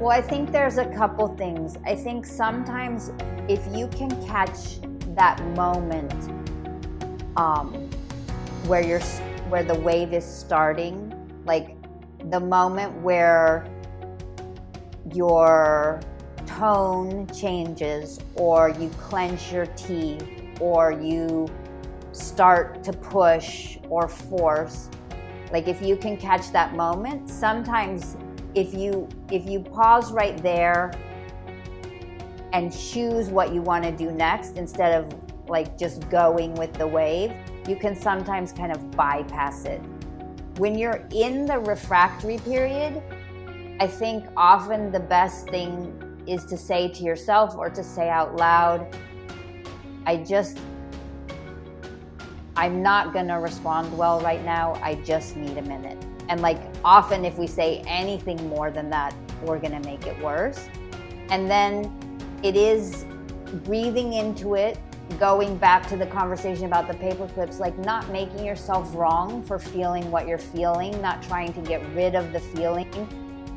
Well, I think there's a couple things. I think sometimes if you can catch that moment where the wave is starting, like the moment where your tone changes, or you clench your teeth, or you start to push or force, like if you can catch that moment, sometimes if you pause right there and choose what you want to do next instead of like just going with the wave, you can sometimes kind of bypass it. When you're in the refractory period, I think often the best thing is to say to yourself or to say out loud, I'm not gonna respond well right now, I just need a minute. And like often if we say anything more than that, we're gonna make it worse. And then it is breathing into it, going back to the conversation about the paper clips, like not making yourself wrong for feeling what you're feeling, not trying to get rid of the feeling,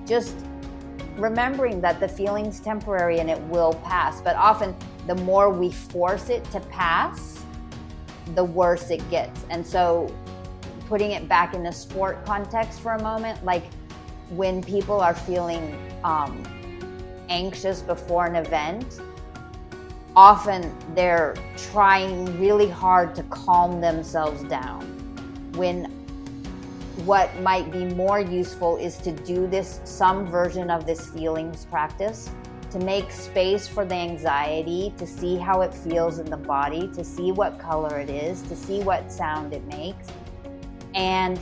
just remembering that the feeling's temporary and it will pass. But often the more we force it to pass, the worse it gets. And so putting it back in the sport context for a moment, like when people are feeling anxious before an event, often they're trying really hard to calm themselves down, when what might be more useful is to do some version of this feelings practice, to make space for the anxiety, to see how it feels in the body, to see what color it is, to see what sound it makes, and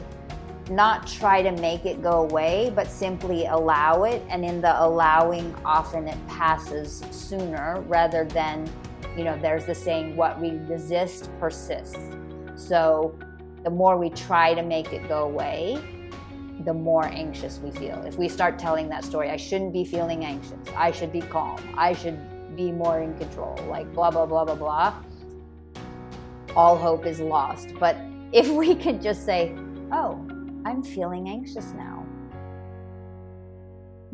not try to make it go away, but simply allow it. And in the allowing, often it passes sooner, rather than, there's the saying, what we resist persists. So the more we try to make it go away, the more anxious we feel. If we start telling that story, I shouldn't be feeling anxious, I should be calm, I should be more in control, like blah, blah, blah, blah, blah, all hope is lost. But if we could just say, oh, I'm feeling anxious now,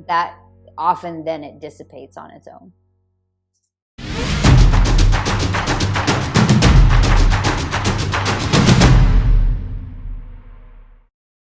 that often then it dissipates on its own.